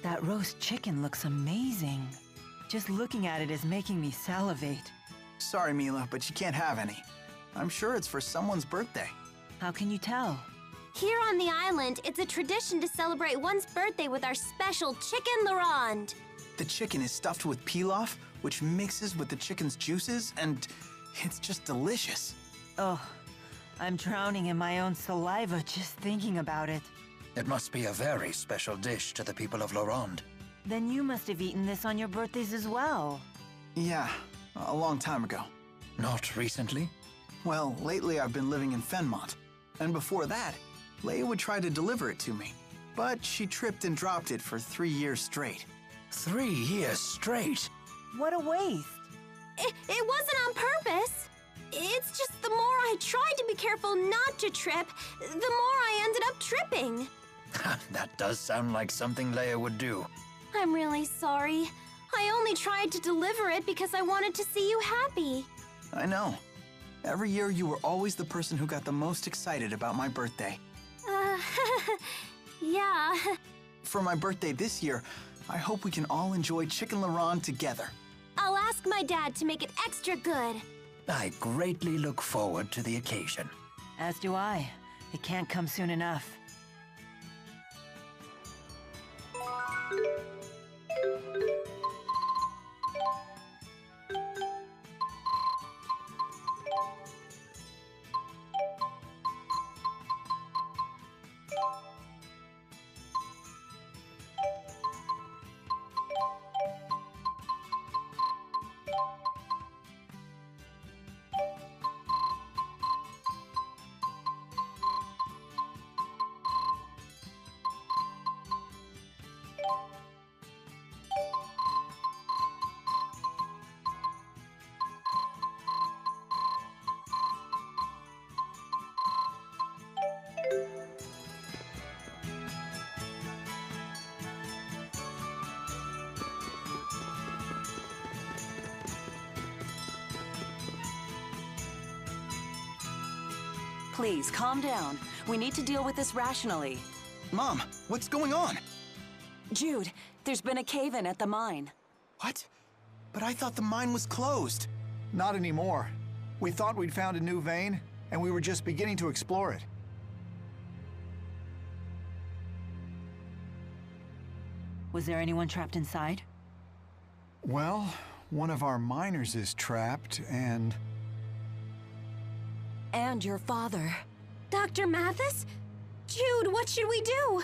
That roast chicken looks amazing. Just looking at it is making me salivate. Sorry, Mila, but you can't have any. I'm sure it's for someone's birthday. How can you tell? Here on the island, it's a tradition to celebrate one's birthday with our special chicken Laurent. The chicken is stuffed with pilaf, which mixes with the chicken's juices, and it's just delicious. Oh, I'm drowning in my own saliva just thinking about it. It must be a very special dish to the people of Laurent. Then you must have eaten this on your birthdays as well. Yeah, a long time ago. Not recently? Well, lately I've been living in Fenmont. And before that, Leia would try to deliver it to me. But she tripped and dropped it for 3 years straight. 3 years straight? What a waste. It wasn't on purpose. It's just the more I tried to be careful not to trip, the more I ended up tripping. That does sound like something Leia would do. I'm really sorry. I only tried to deliver it because I wanted to see you happy. I know. Every year you were always the person who got the most excited about my birthday. Yeah. For my birthday this year, I hope we can all enjoy Chicken Laurent together. I'll ask my dad to make it extra good. I greatly look forward to the occasion. As do I. It can't come soon enough. Please, calm down. We need to deal with this rationally. Mom, what's going on? Jude, there's been a cave-in at the mine. What? But I thought the mine was closed. Not anymore. We thought we'd found a new vein, and we were just beginning to explore it. Was there anyone trapped inside? Well, one of our miners is trapped, and your father. Dr. Mathis? Jude, what should we do?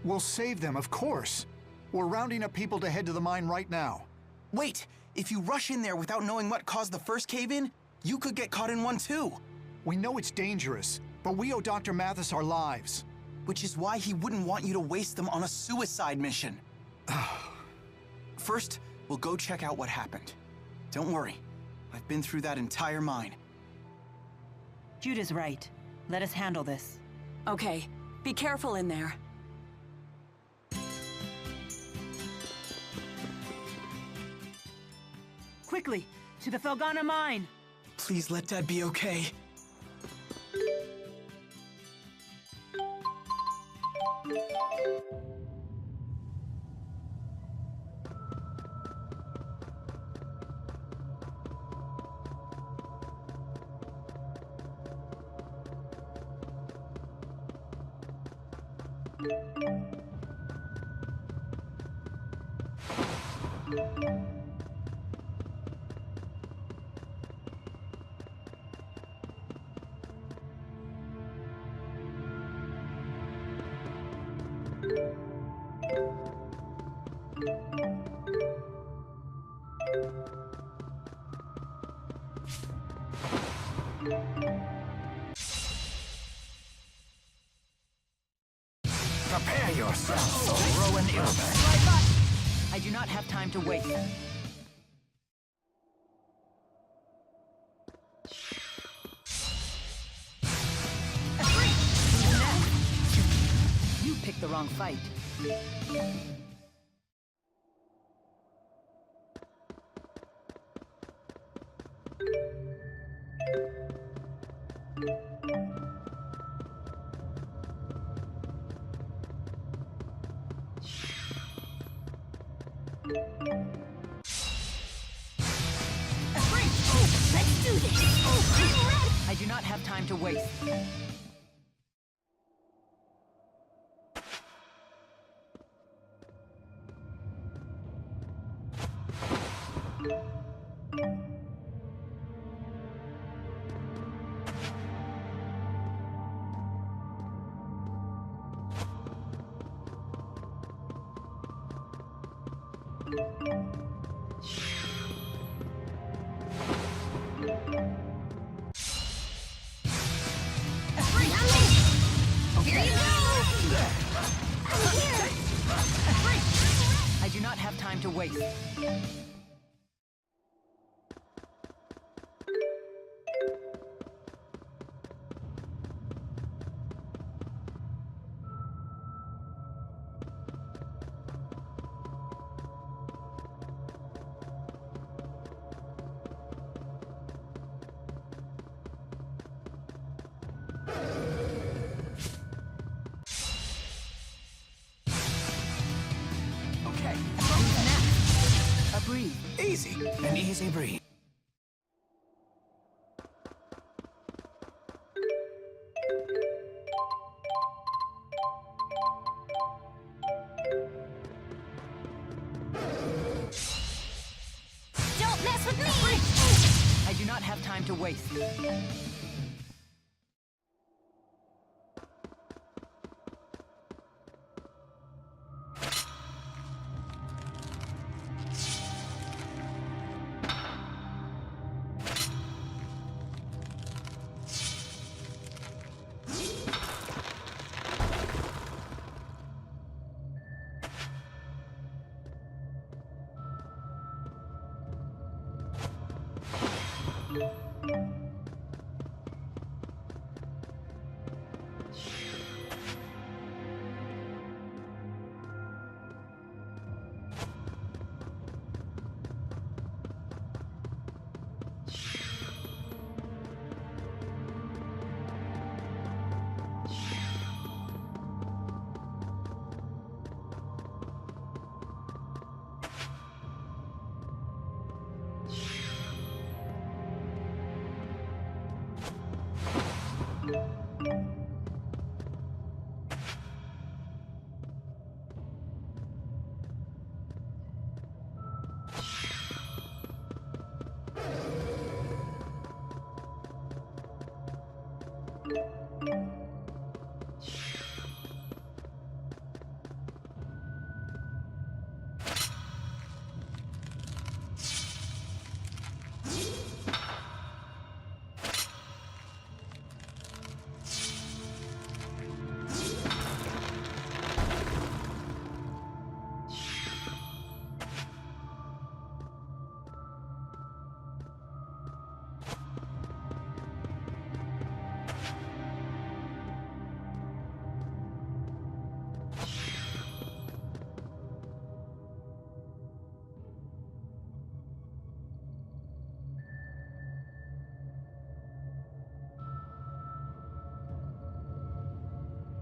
we'll save them, of course. We're rounding up people to head to the mine right now. Wait, if you rush in there without knowing what caused the first cave-in, you could get caught in one too. We know it's dangerous, but we owe Dr. Mathis our lives. Which is why he wouldn't want you to waste them on a suicide mission. First, we'll go check out what happened. Don't worry, I've been through that entire mine. Jude is right. Let us handle this. Okay, be careful in there. Quickly, to the Felgana mine! Please let Dad be okay. Prepare yourself for ruin illness. I do not have time to waste. You picked the wrong fight. Let's do this! I'm ready! I do not have time to waste. Here you go! I'm here! I do not have time to waste. Okay. A breeze. Easy. An easy breeze. Don't mess with me! I do not have time to waste.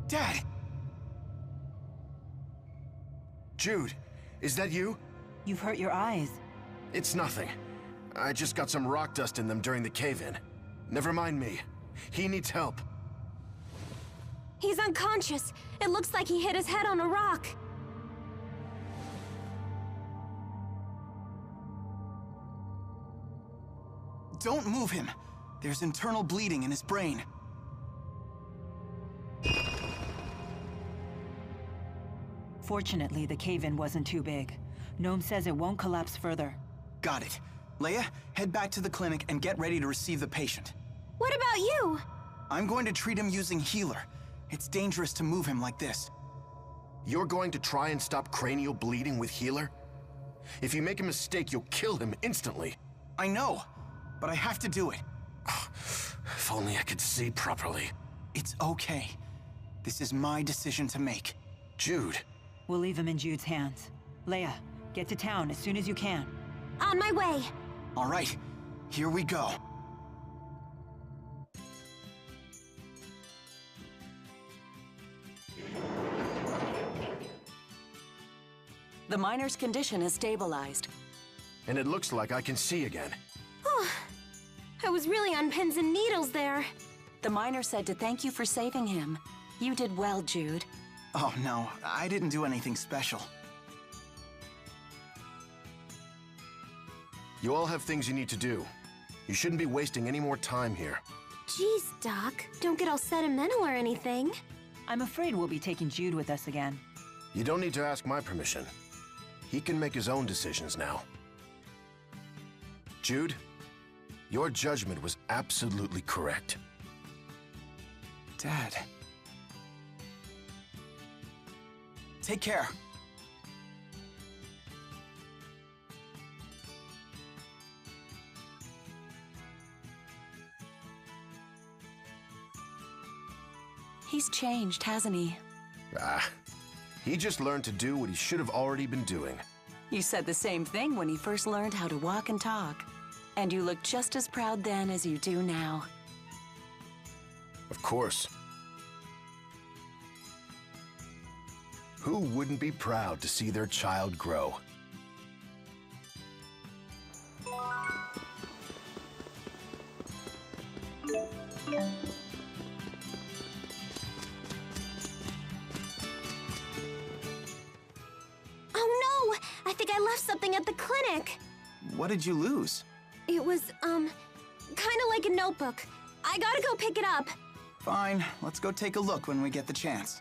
Dad! Jude, is that you? You've hurt your eyes. It's nothing. I just got some rock dust in them during the cave-in. Never mind me. He needs help. He's unconscious. It looks like he hit his head on a rock. Don't move him. There's internal bleeding in his brain. Fortunately, the cave-in wasn't too big. Gnome says it won't collapse further. Got it. Leia, head back to the clinic and get ready to receive the patient. What about you? I'm going to treat him using healer. It's dangerous to move him like this. You're going to try and stop cranial bleeding with healer? If you make a mistake, you'll kill him instantly. I know, but I have to do it. If only I could see properly. It's okay. This is my decision to make. Jude. We'll leave him in Jude's hands. Leia, get to town as soon as you can. On my way. All right, here we go. The miner's condition has stabilized. And it looks like I can see again. I was really on pins and needles there. The miner said to thank you for saving him. You did well, Jude. Oh no, I didn't do anything special. You all have things you need to do. You shouldn't be wasting any more time here. Jeez, Doc. Don't get all sentimental or anything. I'm afraid we'll be taking Jude with us again. You don't need to ask my permission. He can make his own decisions now. Jude, your judgment was absolutely correct. Dad. Take care. He's changed, hasn't he? He just learned to do what he should have already been doing. You said the same thing when he first learned how to walk and talk. And you looked just as proud then as you do now. Of course. Who wouldn't be proud to see their child grow? Oh no! I think I left something at the clinic. What did you lose? It was, kinda like a notebook. I gotta go pick it up. Fine, let's go take a look when we get the chance.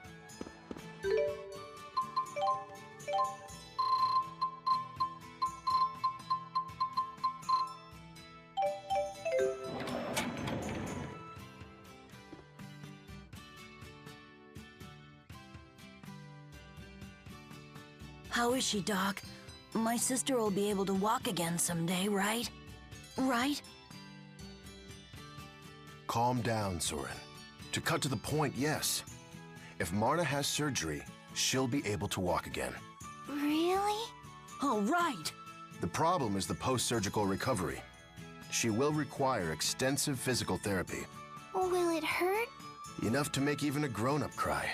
How is she, Doc? My sister will be able to walk again someday, right? Right? Calm down, Soren. To cut to the point, yes. If Marta has surgery, she'll be able to walk again. Really? All right. The problem is the post-surgical recovery. She will require extensive physical therapy. Will it hurt? Enough to make even a grown-up cry.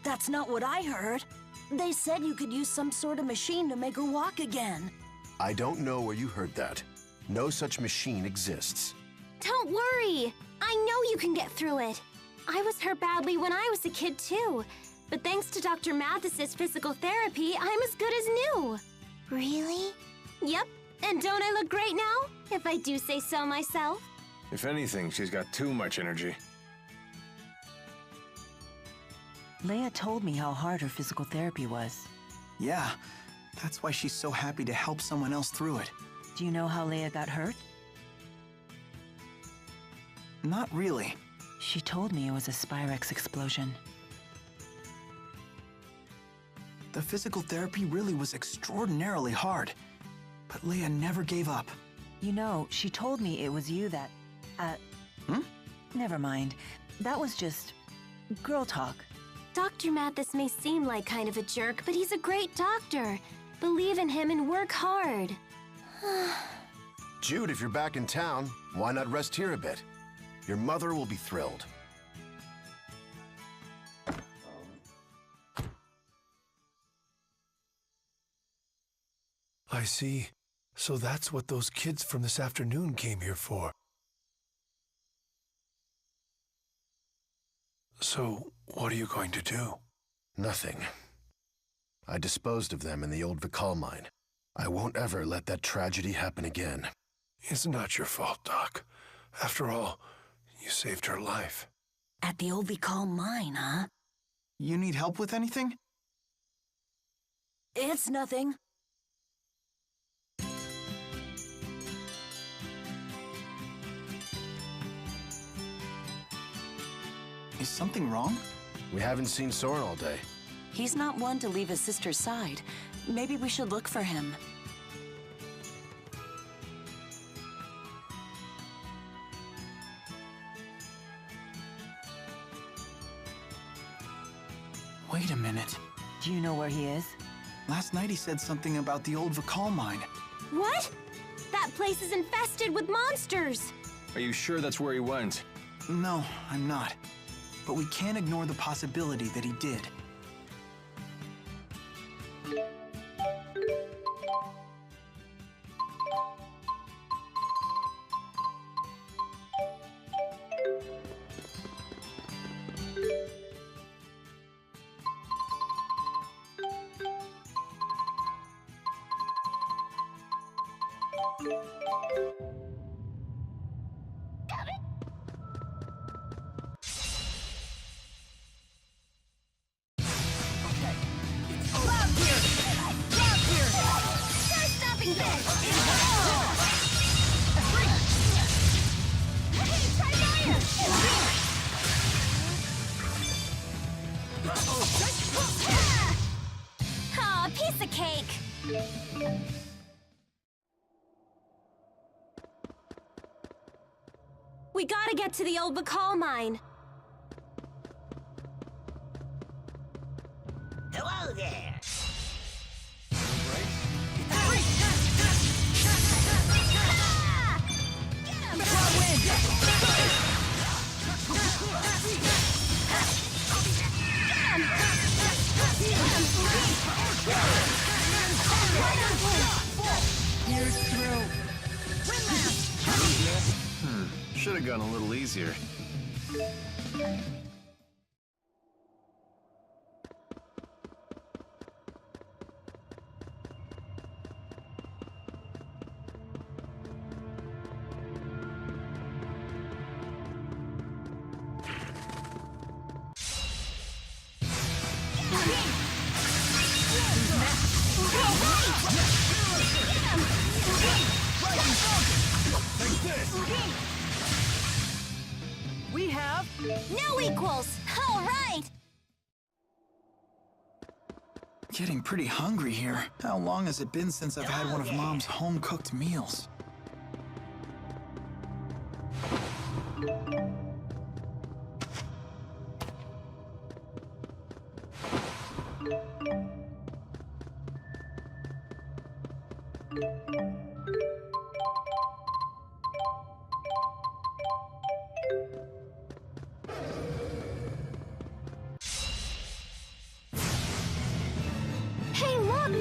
That's not what I heard. They said you could use some sort of machine to make her walk again. I don't know where you heard that. No such machine exists. Don't worry. I know you can get through it. I was hurt badly when I was a kid, too. But thanks to Dr. Mathis's physical therapy, I'm as good as new. Really? Yep. And don't I look great now? If I do say so myself. If anything, she's got too much energy. Leia told me how hard her physical therapy was. Yeah, that's why she's so happy to help someone else through it. Do you know how Leia got hurt? Not really. She told me it was a Spyrex explosion. The physical therapy really was extraordinarily hard, but Leia never gave up. You know, she told me it was you that... Never mind. That was just... girl talk. Dr. Mathis may seem like kind of a jerk, but he's a great doctor. Believe in him and work hard. Jude, if you're back in town, why not rest here a bit? Your mother will be thrilled. I see. So that's what those kids from this afternoon came here for. So, what are you going to do? Nothing. I disposed of them in the old Vikal mine. I won't ever let that tragedy happen again. It's not your fault, Doc. After all, you saved her life. At the old Vikal mine, huh? You need help with anything? It's nothing. Is something wrong? We haven't seen Soren all day. He's not one to leave his sister's side. Maybe we should look for him. Wait a minute. Do you know where he is? Last night he said something about the old Vikal mine. What? That place is infested with monsters. Are you sure that's where he went? No, I'm not. But we can't ignore the possibility that he did. Aw, piece of cake! We gotta get to the old Bacall mine. Hello there. Should have gone a little easier. We have No equals! All right! Getting pretty hungry here. How long has it been since I've had one of Mom's home-cooked meals? Hey, look!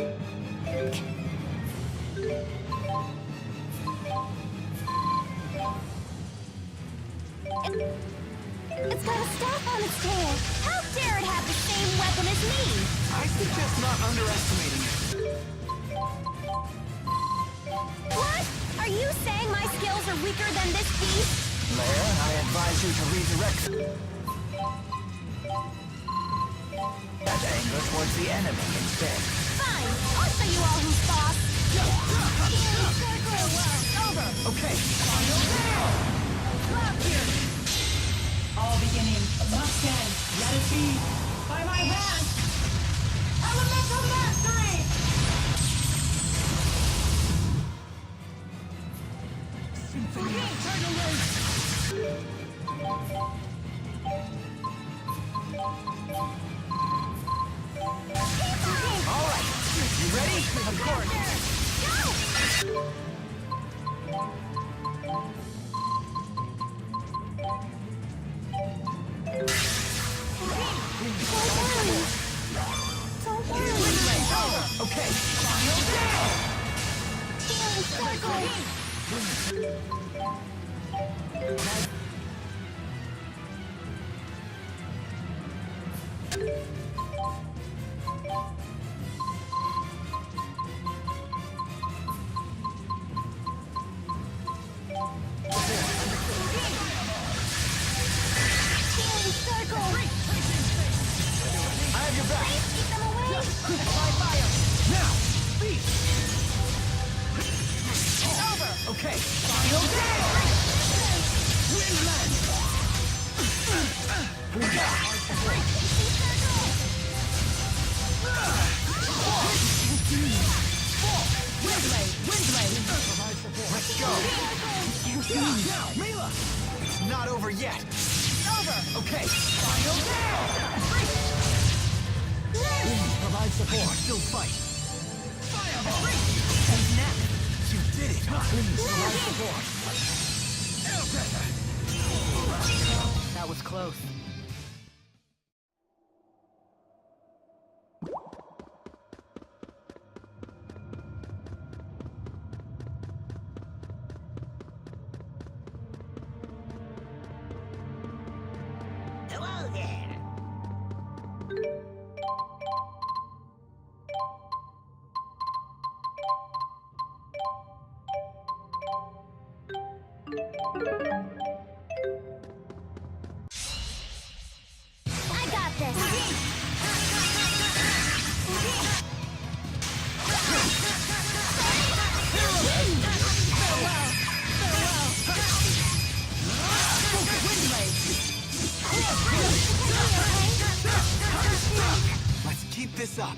It's got a staff on its tail. How dare it have the same weapon as me? I suggest not underestimating it. What? Are you saying my skills are weaker than this beast? Leia, I advise you to redirect that anger towards the enemy instead. Fine, I'll show you all who's boss. Over. Okay. all beginnings must end. Let it be. By my hand. Elemental mastery. Symphony. Tidal All right. You ready? Of course. Okay. I have your back. Keep them away. By fire. Now. Beat. Over. Okay. Final day. Windland. Windblade. Let's go. Now, Mila. It's not over yet. Over. Okay. Final down. Provide support. Still fight. Fireball. And now. You did it. Please provide support. That was close. Hello there. this up.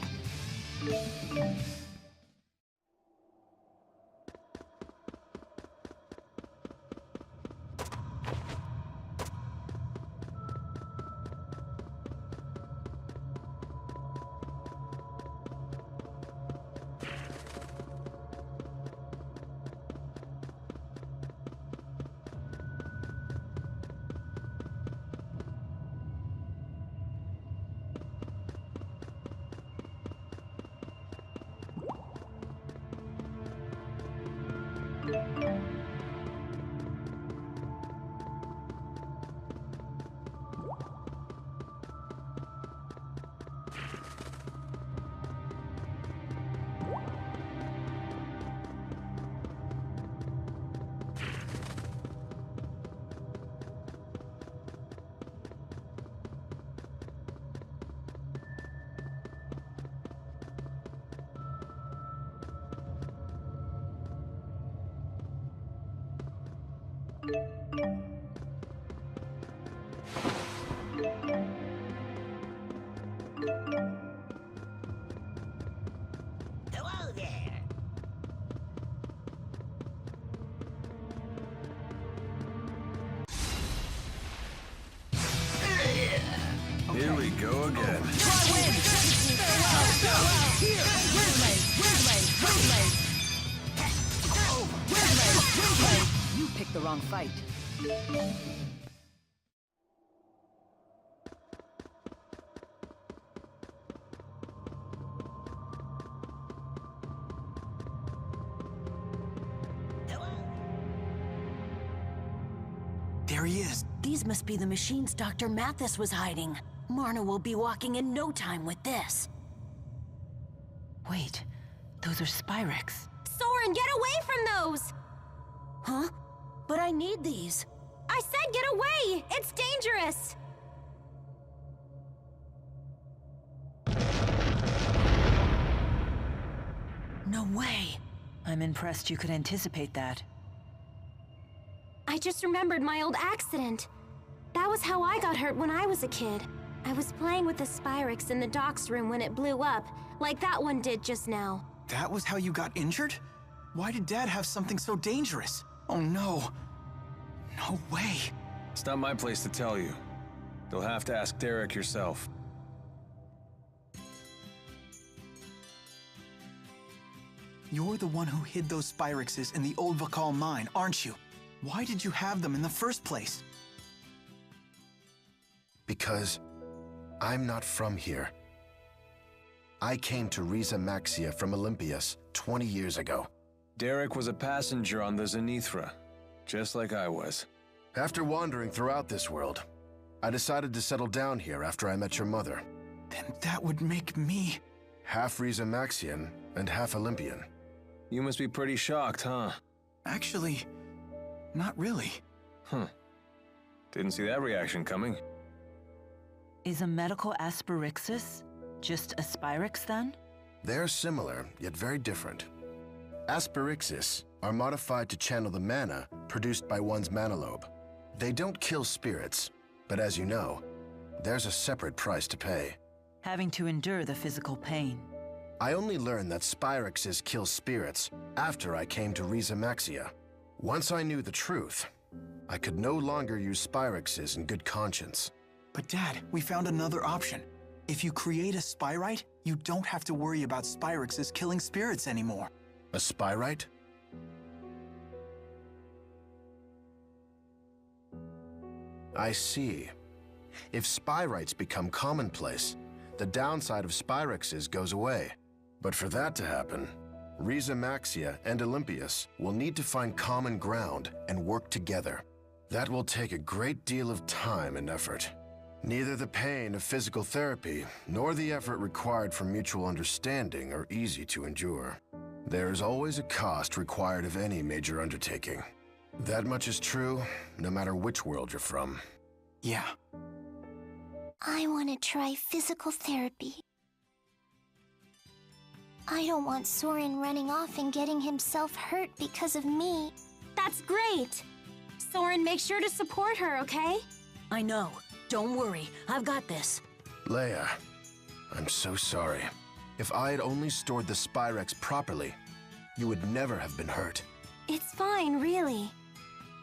Hello there. Here we go again. You picked the wrong fight. There he is. These must be the machines Dr. Mathis was hiding. Marna will be walking in no time with this. Wait, those are Spyrex. Soren, get away from those! Huh? But I need these. I said get away! It's dangerous! No way. I'm impressed you could anticipate that. I just remembered my old accident. That was how I got hurt when I was a kid. I was playing with the Spyrex in the docks room when it blew up, like that one did just now. That was how you got injured? Why did Dad have something so dangerous? Oh no. No way. It's not my place to tell you. You'll have to ask Derek yourself. You're the one who hid those Spyrexes in the old Vakal mine, aren't you? Why did you have them in the first place? Because I'm not from here. I came to Riza Maxia from Olympias 20 years ago. Derek was a passenger on the Zenithra, just like I was. After wandering throughout this world, I decided to settle down here after I met your mother. Then that would make me... half Riza Maxian and half Olympian. You must be pretty shocked, huh? Actually, not really. Huh. Didn't see that reaction coming. Is a medical asperixis just a Spyrex then? They're similar, yet very different. Asperixis are modified to channel the mana produced by one's mana lobe. They don't kill spirits, but as you know, there's a separate price to pay. Having to endure the physical pain. I only learned that Spyrexes kill spirits after I came to Riza Maxia. Once I knew the truth, I could no longer use Spyrexes in good conscience. But Dad, we found another option. If you create a Spyrite, you don't have to worry about Spyrexes killing spirits anymore. A Spyrite? I see. If Spyrites become commonplace, the downside of Spyrexes goes away. But for that to happen, Riza Maxia and Olympias will need to find common ground and work together. That will take a great deal of time and effort. Neither the pain of physical therapy nor the effort required for mutual understanding are easy to endure. There is always a cost required of any major undertaking. That much is true, no matter which world you're from. Yeah. I want to try physical therapy. I don't want Soren running off and getting himself hurt because of me. That's great! Soren, make sure to support her, okay? I know. Don't worry. I've got this. Leia, I'm so sorry. If I had only stored the Spyrex properly, you would never have been hurt. It's fine, really.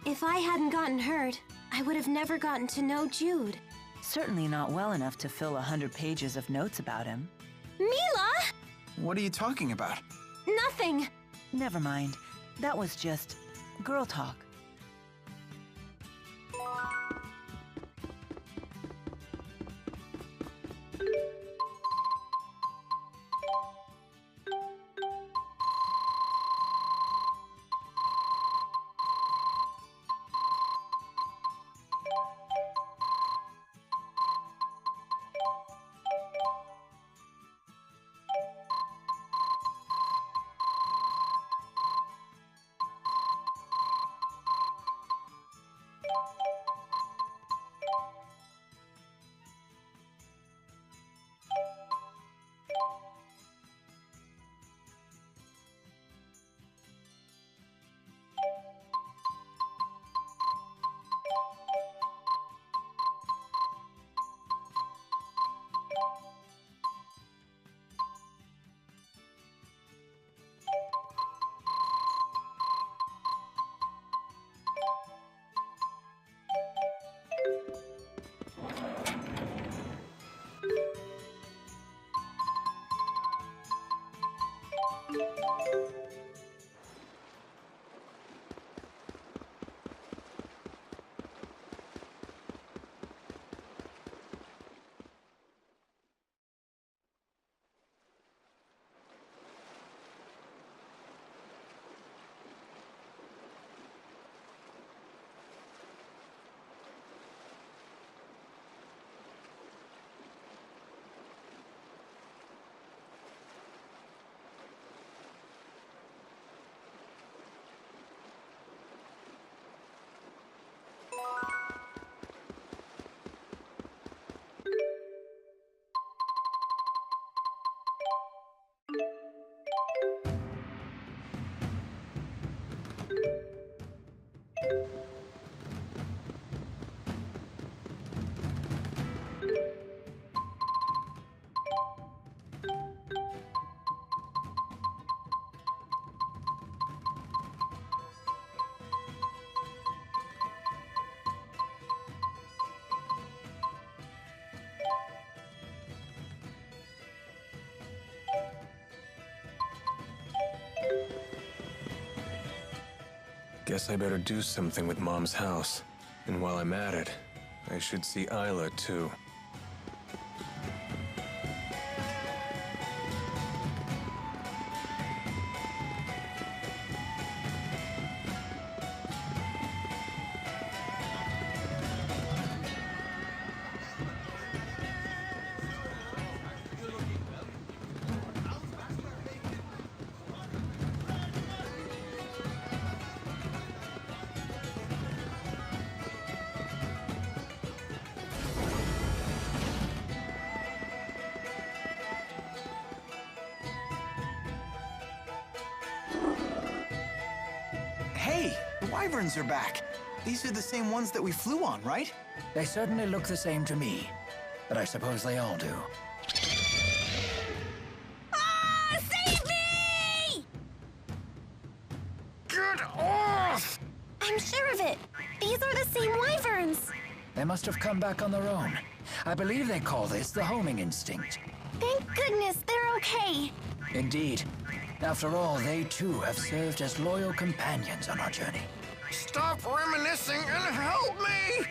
If I hadn't gotten hurt, I would have never gotten to know Jude. Certainly not well enough to fill 100 pages of notes about him. Mila! What are you talking about? Nothing. Never mind. That was just girl talk. Guess I better do something with Mom's house. And while I'm at it, I should see Isla, too. Hey, the wyverns are back. These are the same ones that we flew on, right? They certainly look the same to me, but I suppose they all do. Ah! Save me! Get off! I'm sure of it. These are the same wyverns. They must have come back on their own. I believe they call this the homing instinct. Thank goodness they're okay. Indeed. After all, they too have served as loyal companions on our journey. Stop reminiscing and help me!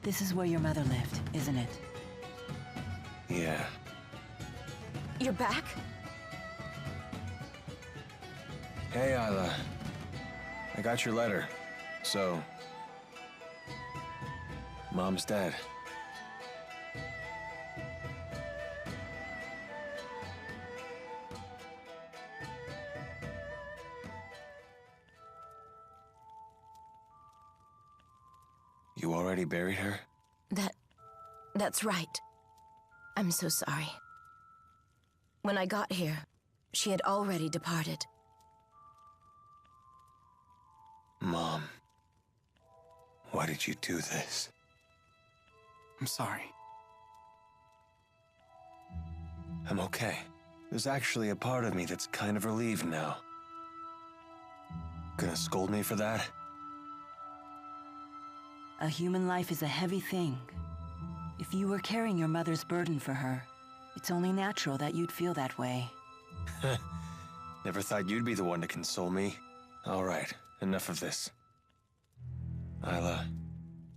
This is where your mother lived, isn't it? Yeah. You're back? Hey, Isla. I got your letter. So... Mom's dead. You already buried her? That's right. I'm so sorry. When I got here, she had already departed. Mom, why did you do this? I'm sorry. I'm okay. There's actually a part of me that's kind of relieved now. Gonna scold me for that? A human life is a heavy thing. If you were carrying your mother's burden for her, it's only natural that you'd feel that way. Never thought you'd be the one to console me. All right, enough of this. Isla,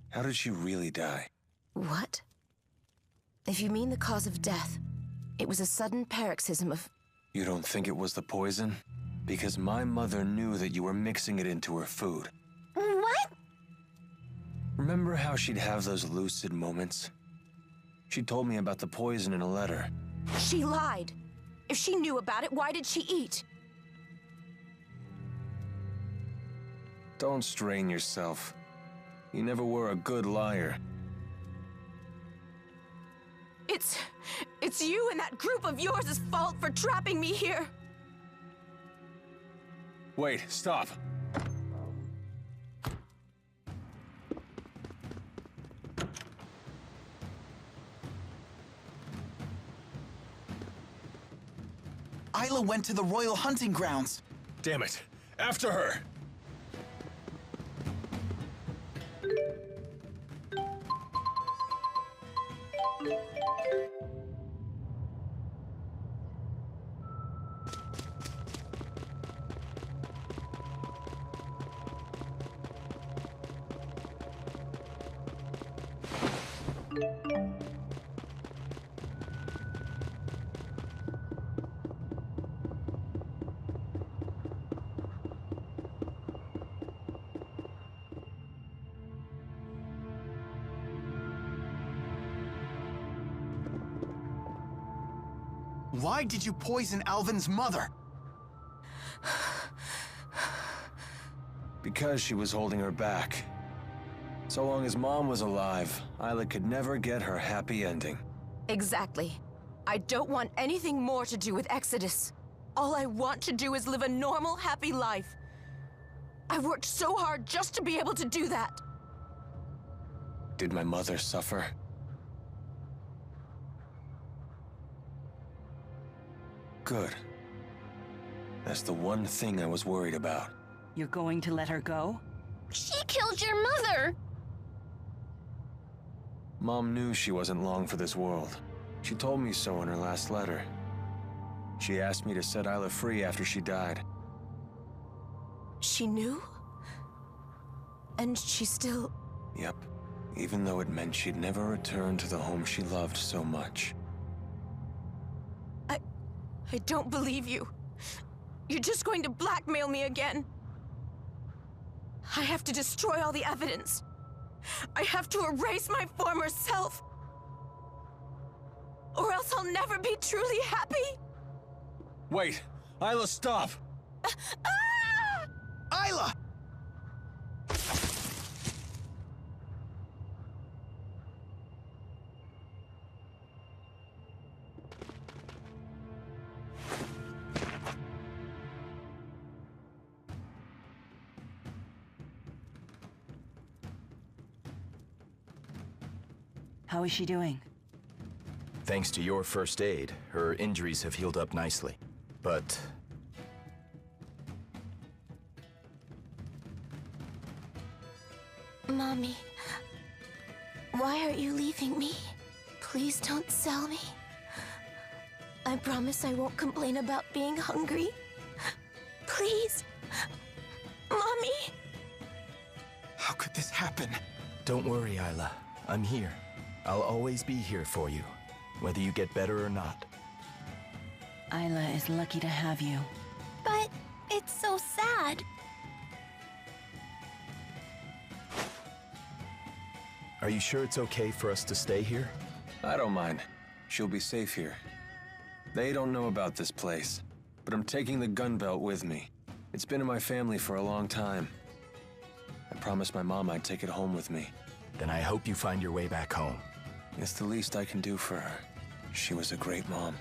how did she really die? What? If you mean the cause of death, it was a sudden paroxysm of... You don't think it was the poison? Because my mother knew that you were mixing it into her food. What? Remember how she'd have those lucid moments? She told me about the poison in a letter. She lied. If she knew about it, why did she eat? Don't strain yourself. You never were a good liar. It's you and that group of yours' fault for trapping me here. Wait, stop. Isla went to the royal hunting grounds. Damn it. After her! Why did you poison Alvin's mother? Because she was holding her back. So long as Mom was alive, Isla could never get her happy ending. Exactly. I don't want anything more to do with Exodus. All I want to do is live a normal, happy life. I worked so hard just to be able to do that. Did my mother suffer? Good. That's the one thing I was worried about. You're going to let her go? She killed your mother! Mom knew she wasn't long for this world. She told me so in her last letter. She asked me to set Isla free after she died. She knew? And she still... Yep. Even though it meant she'd never return to the home she loved so much. I don't believe you. You're just going to blackmail me again. I have to destroy all the evidence. I have to erase my former self. Or else I'll never be truly happy. Wait! Isla, stop! Isla! How is she doing? Thanks to your first aid, her injuries have healed up nicely. But... Mommy, why are you leaving me? Please don't sell me. I promise I won't complain about being hungry. Please. Mommy! How could this happen? Don't worry, Isla. I'm here. I'll always be here for you, whether you get better or not. Isla is lucky to have you. But it's so sad. Are you sure it's okay for us to stay here? I don't mind. She'll be safe here. They don't know about this place, but I'm taking the gun belt with me. It's been in my family for a long time. I promised my mom I'd take it home with me. then I hope you find your way back home. It's the least I can do for her. She was a great mom.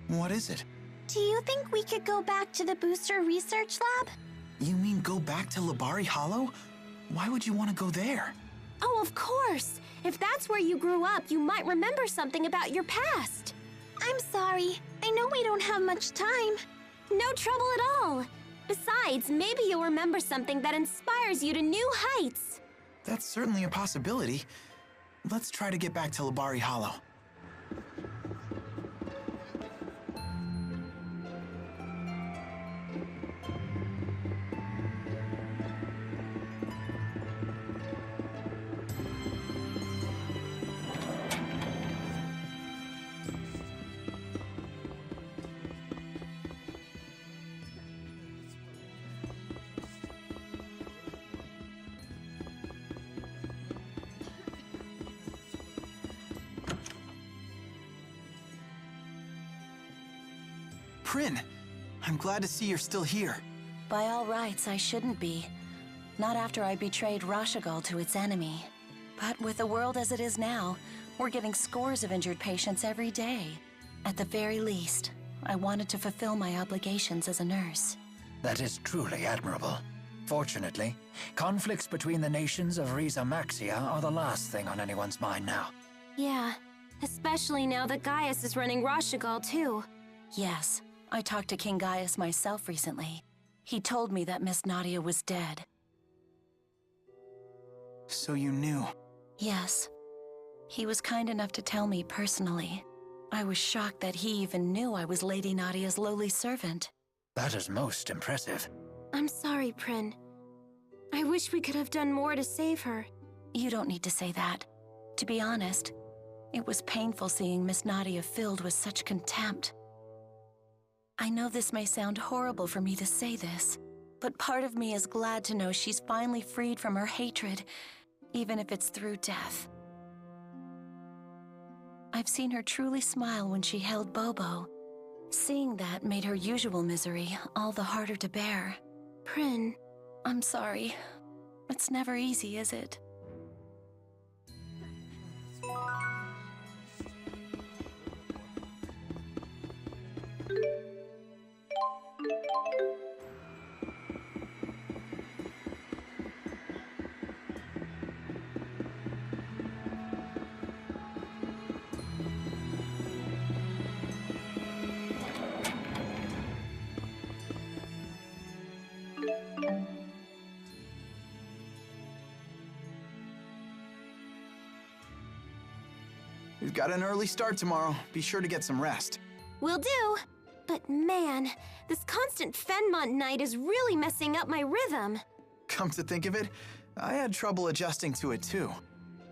What is it? Do you think we could go back to the booster research lab? You mean go back to Labari Hollow? Why would you want to go there? Oh, of course. If that's where you grew up, you might remember something about your past. I'm sorry. I know we don't have much time. No trouble at all. Besides, maybe you'll remember something that inspires you to new heights. That's certainly a possibility. Let's try to get back to Labari Hollow. Prin, I'm glad to see you're still here. By all rights, I shouldn't be. Not after I betrayed Rashagal to its enemy. But with the world as it is now, we're getting scores of injured patients every day. At the very least, I wanted to fulfill my obligations as a nurse. That is truly admirable. Fortunately, conflicts between the nations of Riza Maxia are the last thing on anyone's mind now. Yeah, especially now that Gaius is running Rashagal too. Yes, I talked to King Gaius myself recently. He told me that Miss Nadia was dead. So you knew? Yes. He was kind enough to tell me personally. I was shocked that he even knew I was Lady Nadia's lowly servant. That is most impressive. I'm sorry, Prin. I wish we could have done more to save her. You don't need to say that. To be honest, it was painful seeing Miss Nadia filled with such contempt. I know this may sound horrible for me to say this, but part of me is glad to know she's finally freed from her hatred, even if it's through death. I've seen her truly smile when she held Bobo. Seeing that made her usual misery all the harder to bear. Prin, I'm sorry. It's never easy, is it? We've got an early start tomorrow. Be sure to get some rest. Will do. But man, this constant Fenmont night is really messing up my rhythm. Come to think of it, I had trouble adjusting to it too.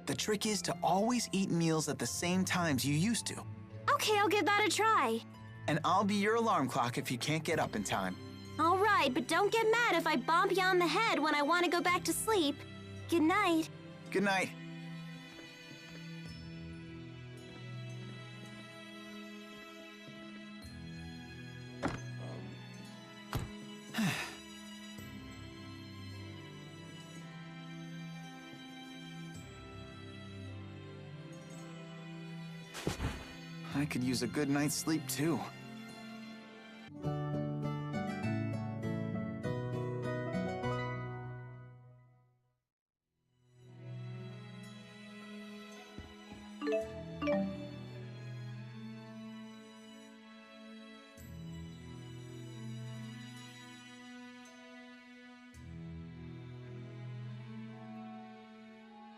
The trick is to always eat meals at the same times you used to. Okay, I'll give that a try. And I'll be your alarm clock if you can't get up in time. All right, but don't get mad if I bump you on the head when I want to go back to sleep. Good night. Good night. I could use a good night's sleep, too.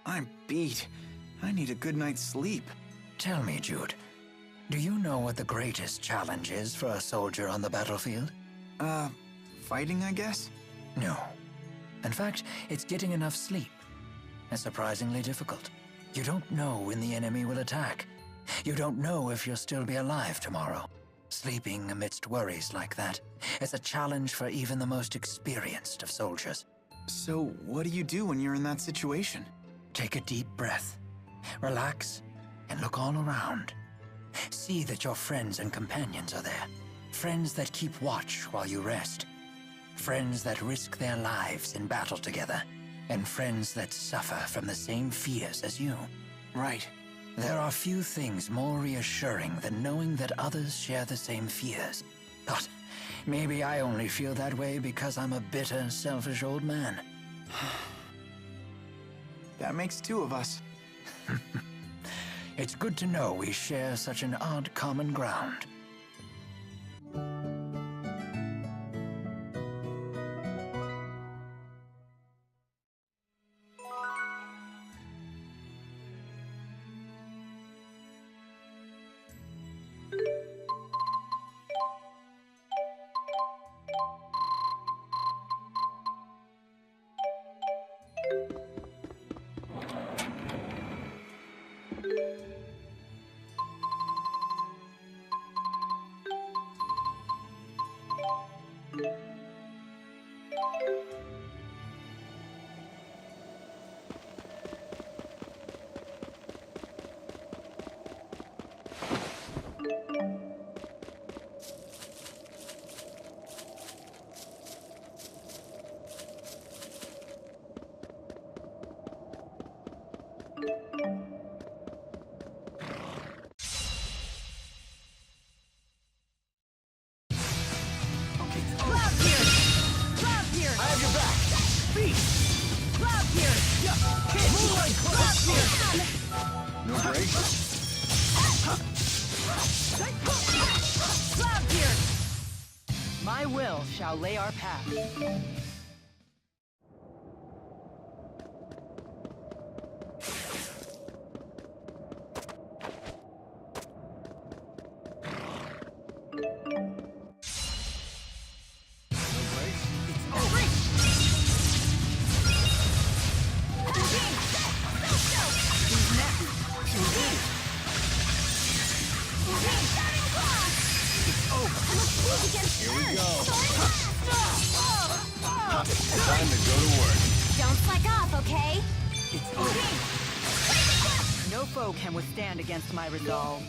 I'm beat. I need a good night's sleep. Tell me, Jude, do you know what the greatest challenge is for a soldier on the battlefield? Fighting, I guess? No. In fact, it's getting enough sleep. It's surprisingly difficult. You don't know when the enemy will attack. You don't know if you'll still be alive tomorrow. Sleeping amidst worries like that is a challenge for even the most experienced of soldiers. So, what do you do when you're in that situation? Take a deep breath, relax, and look all around. See that your friends and companions are there. Friends that keep watch while you rest. Friends that risk their lives in battle together. And friends that suffer from the same fears as you. Right. There are few things more reassuring than knowing that others share the same fears. But maybe I only feel that way because I'm a bitter, selfish old man. That makes two of us. It's good to know we share such an odd common ground. No break? My will shall lay our path. Here we go. Time to go to work. Don't slack off, okay? No foe can withstand against my resolve.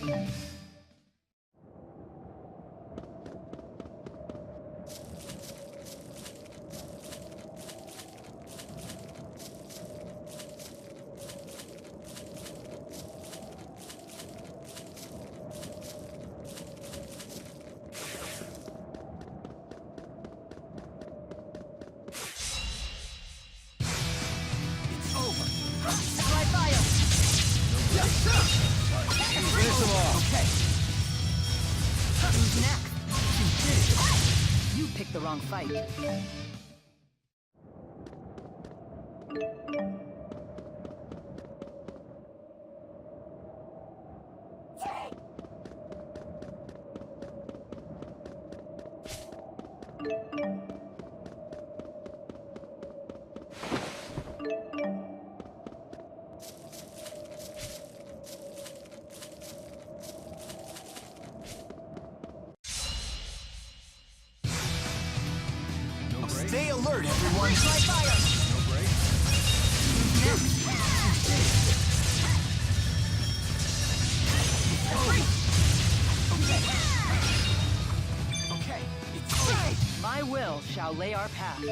Finish them off. Okay. Who's next? You picked the wrong fight. Stay alert, everyone! No break? Okay. My will shall lay our path.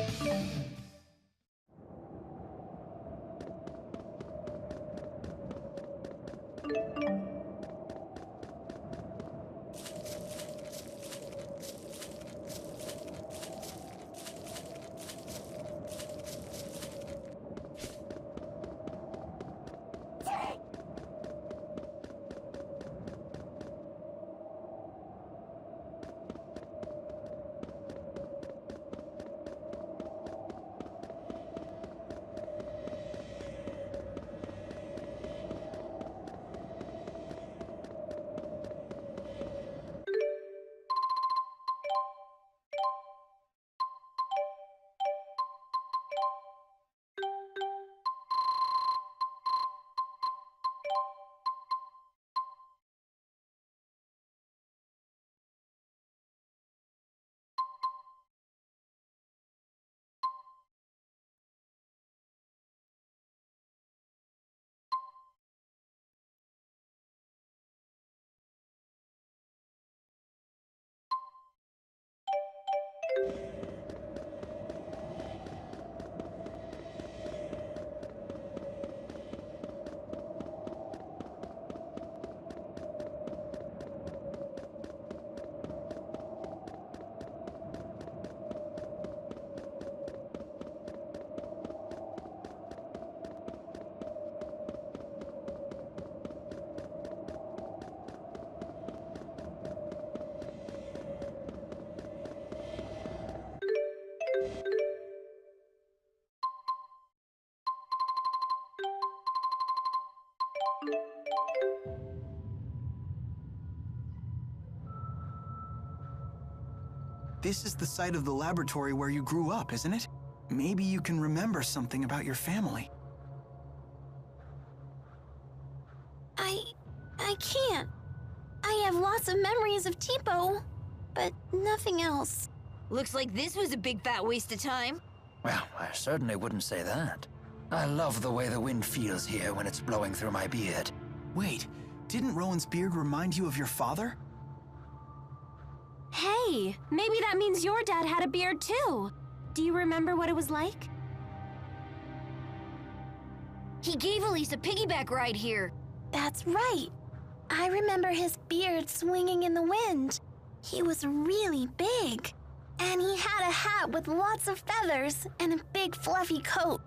This is the site of the laboratory where you grew up, isn't it? Maybe you can remember something about your family. I can't. I have lots of memories of Tipo, but nothing else. Looks like this was a big fat waste of time. Well, I certainly wouldn't say that. I love the way the wind feels here when it's blowing through my beard. Wait, didn't Rowan's beard remind you of your father? Hey, maybe that means your dad had a beard too. Do you remember what it was like? He gave Elise a piggyback ride here. That's right. I remember his beard swinging in the wind. He was really big. And he had a hat with lots of feathers and a big fluffy coat.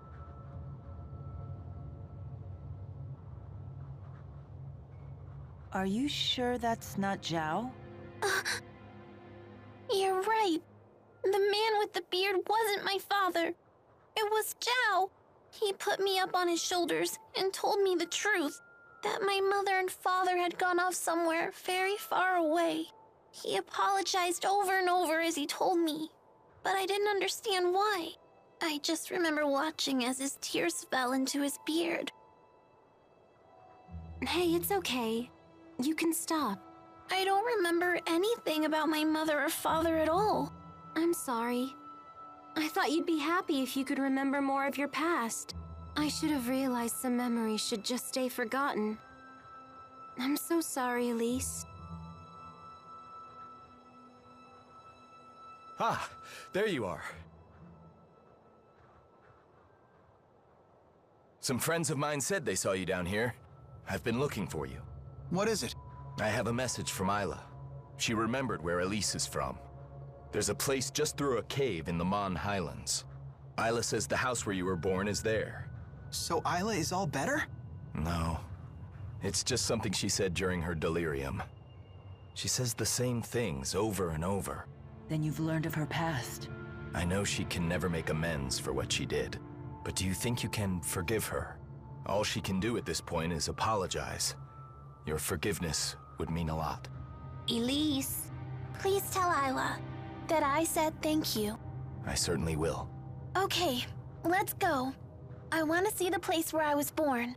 Are you sure that's not Zhao? You're right. The man with the beard wasn't my father. It was Zhao. He put me up on his shoulders and told me the truth, that my mother and father had gone off somewhere very far away. He apologized over and over as he told me, but I didn't understand why. I just remember watching as his tears fell into his beard. Hey, it's okay. You can stop. I don't remember anything about my mother or father at all. I'm sorry. I thought you'd be happy if you could remember more of your past. I should have realized some memories should just stay forgotten. I'm so sorry, Elise. Ah, there you are. Some friends of mine said they saw you down here. I've been looking for you. What is it? I have a message from Isla. She remembered where Elise is from. There's a place just through a cave in the Mon Highlands. Isla says the house where you were born is there. So Isla is all better? No. It's just something she said during her delirium. She says the same things over and over. Then you've learned of her past. I know she can never make amends for what she did. But do you think you can forgive her? All she can do at this point is apologize. Your forgiveness would mean a lot. Elise, please tell Isla that I said thank you. I certainly will. Okay, let's go. I want to see the place where I was born.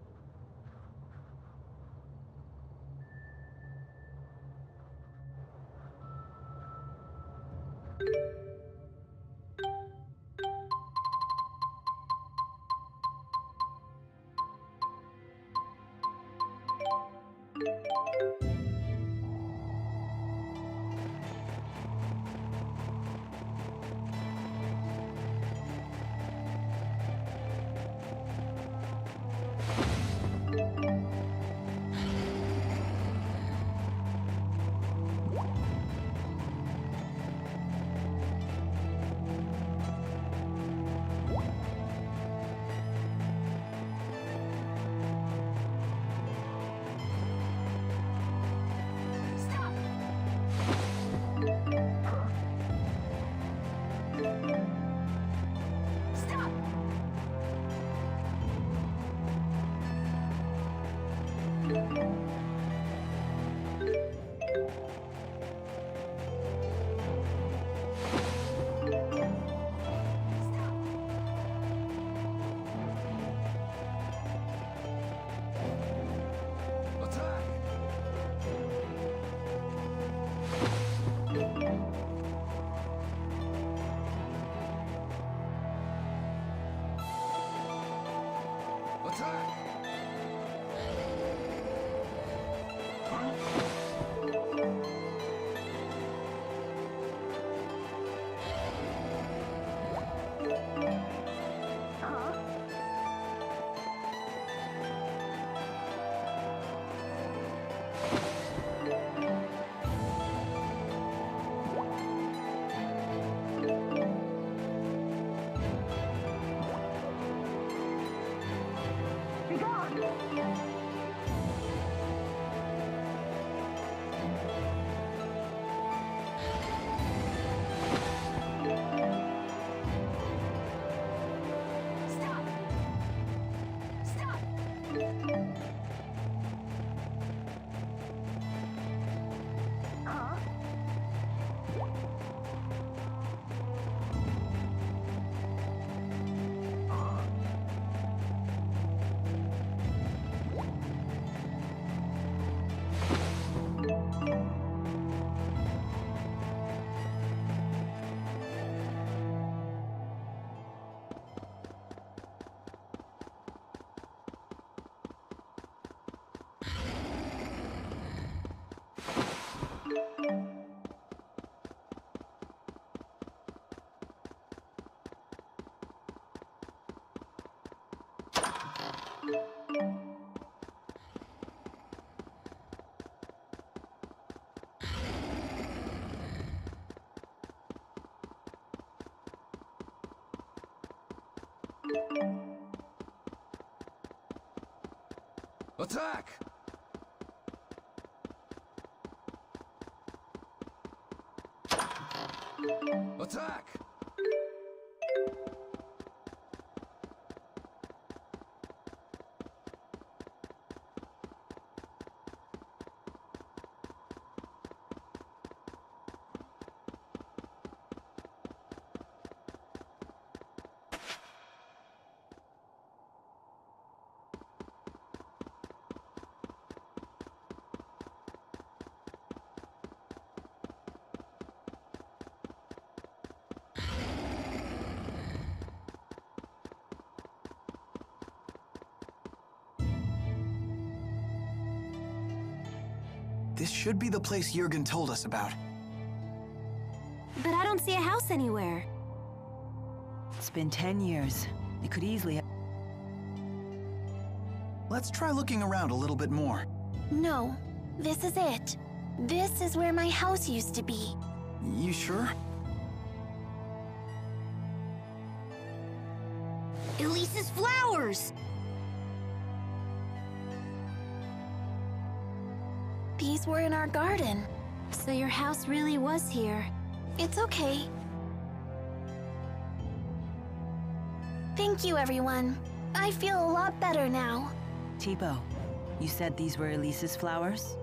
Attack! Attack! This should be the place Jurgen told us about. But I don't see a house anywhere. It's been 10 years. It could easily... Let's try looking around a little bit more. No, this is it. This is where my house used to be. You sure? Elise's flowers! These were in our garden. So your house really was here. It's okay. Thank you, everyone. I feel a lot better now. Tipo, you said these were Elise's flowers?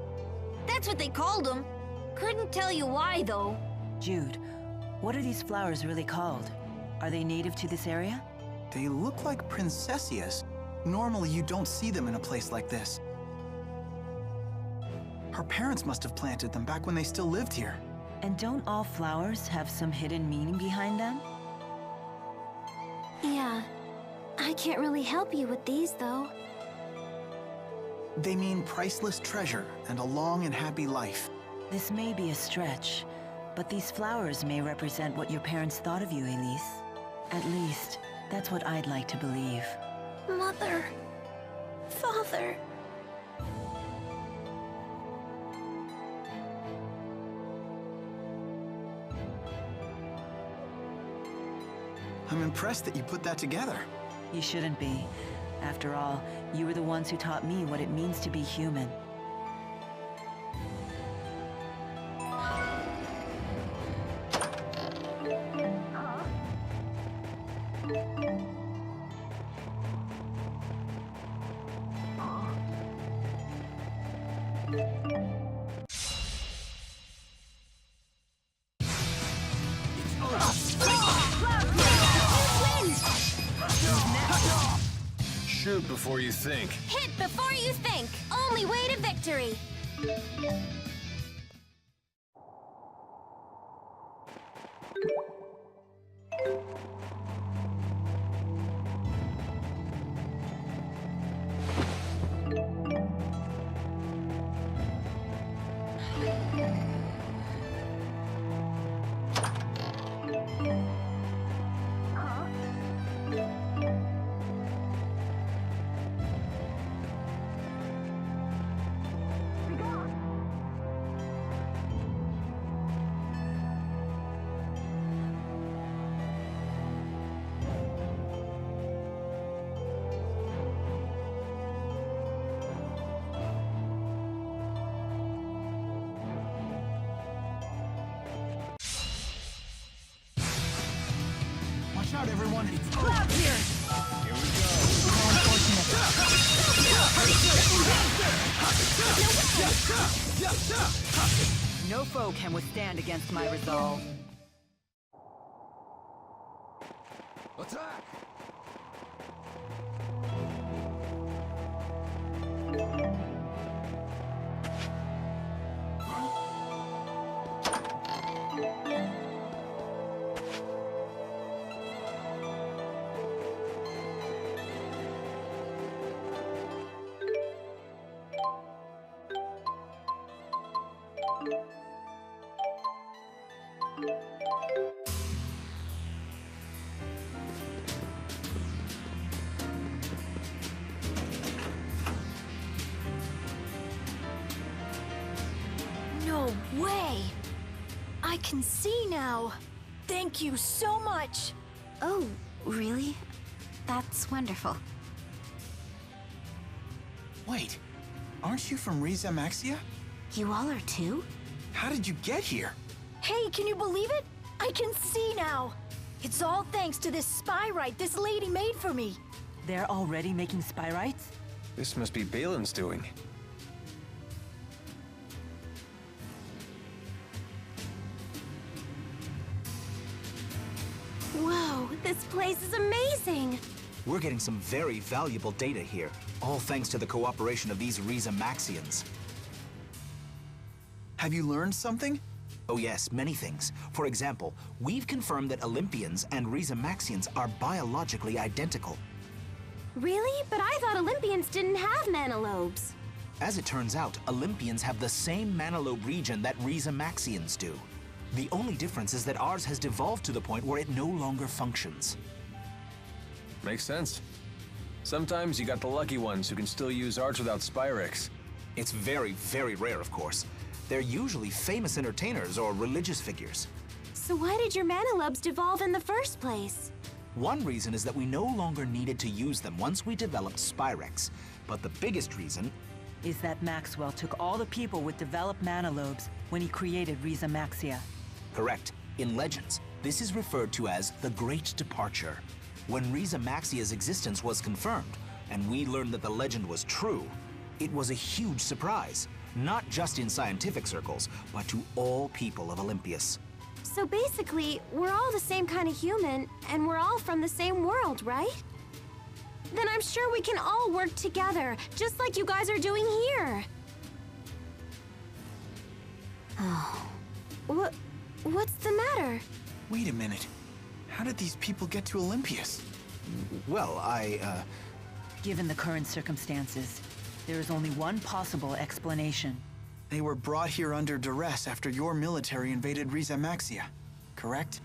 That's what they called them. Couldn't tell you why, though. Jude, what are these flowers really called? Are they native to this area? They look like princessias. Normally, you don't see them in a place like this. Her parents must have planted them back when they still lived here. And don't all flowers have some hidden meaning behind them? Yeah. I can't really help you with these, though. They mean priceless treasure and a long and happy life. This may be a stretch, but these flowers may represent what your parents thought of you, Elise. At least, that's what I'd like to believe. Mother. Father. I'm impressed that you put that together. You shouldn't be. After all, you were the ones who taught me what it means to be human. Shoot before you think. Hit before you think. Only way to victory. Watch out, everyone. Cloud here! Here we go. How unfortunate. No foe can withstand against my resolve. Attack! No way! I can see now. Thank you so much. Oh, really? That's wonderful. Wait, aren't you from Riza Maxia? You all are too? How did you get here? Hey, can you believe it? I can see now. It's all thanks to this spyrite this lady made for me. They're already making spyrites? This must be Balin's doing. Whoa, this place is amazing! We're getting some very valuable data here, all thanks to the cooperation of these Riza Maxians. Have you learned something? Oh yes, many things. For example, we've confirmed that Olympians and Riza Maxians are biologically identical. Really? But I thought Olympians didn't have manalobes. As it turns out, Olympians have the same manalobe region that Riza Maxians do. The only difference is that ours has devolved to the point where it no longer functions. Makes sense. Sometimes you got the lucky ones who can still use arts without Spyrex. It's very, very rare, of course. They're usually famous entertainers or religious figures. So why did your manalobes devolve in the first place? One reason is that we no longer needed to use them once we developed Spyrex. But the biggest reason Is that Maxwell took all the people with developed manalobes when he created Riza Maxia. Correct. In Legends, this is referred to as the Great Departure. When Riza Maxia's existence was confirmed, and we learned that the legend was true, it was a huge surprise, not just in scientific circles, but to all people of Olympias. So basically, we're all the same kind of human, and we're all from the same world, right? Then I'm sure we can all work together, just like you guys are doing here. Oh. What's the matter? Wait a minute. How did these people get to Olympias? Well, Given the current circumstances, there is only one possible explanation. They were brought here under duress after your military invaded Riza Maxia, correct?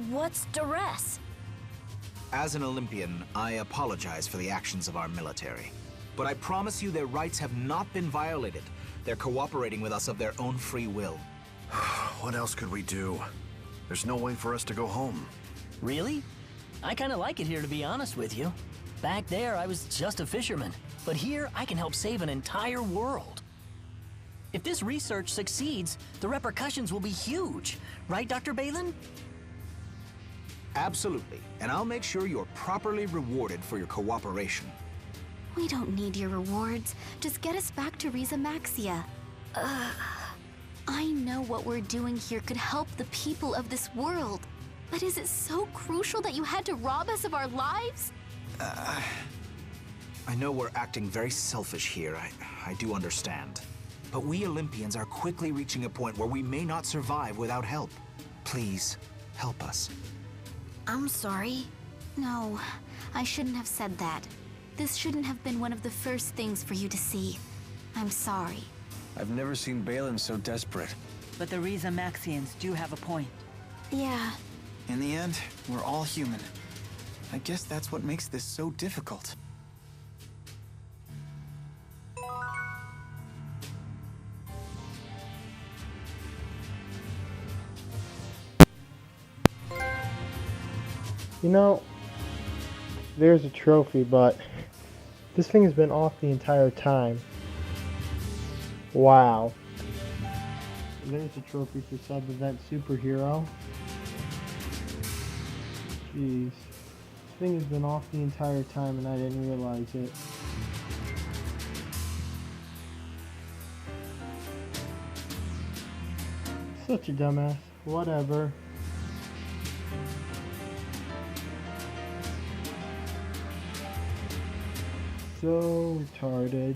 What's duress? As an Olympian, I apologize for the actions of our military. But I promise you their rights have not been violated. They're cooperating with us of their own free will. What else could we do? There's no way for us to go home. Really? I kinda like it here, to be honest with you. Back there, I was just a fisherman. But here, I can help save an entire world. If this research succeeds, the repercussions will be huge. Right, Dr. Balin? Absolutely. And I'll make sure you're properly rewarded for your cooperation. We don't need your rewards. Just get us back to Riza Maxia. I know what we're doing here could help the people of this world. But is it so crucial that you had to rob us of our lives? I know we're acting very selfish here. I do understand. But we Olympians are quickly reaching a point where we may not survive without help. Please, help us. I'm sorry. No, I shouldn't have said that. This shouldn't have been one of the first things for you to see. I'm sorry. I've never seen Balin so desperate. But the Riza Maxians do have a point. Yeah. In the end, we're all human. I guess that's what makes this so difficult. You know, there's a trophy, but this thing has been off the entire time. Wow. There's a trophy for sub-event superhero. Jeez. This thing has been off the entire time and I didn't realize it. Such a dumbass. Whatever. So retarded.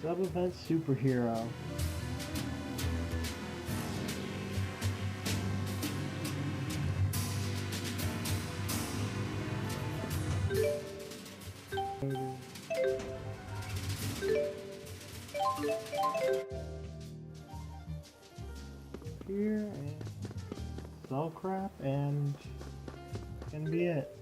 Sub-event superhero. Here and sell crap and gonna be it.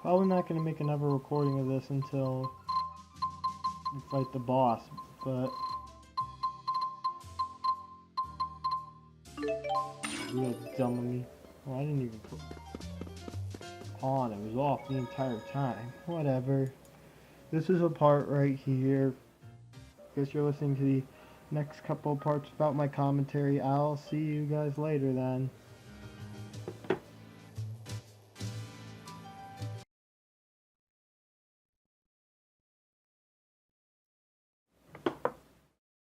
Probably not going to make another recording of this until we fight the boss, but real dumb of me. Well, I didn't even put on. It was off the entire time. Whatever. This is a part right here. Guess you're listening to the next couple parts about my commentary. I'll see you guys later then.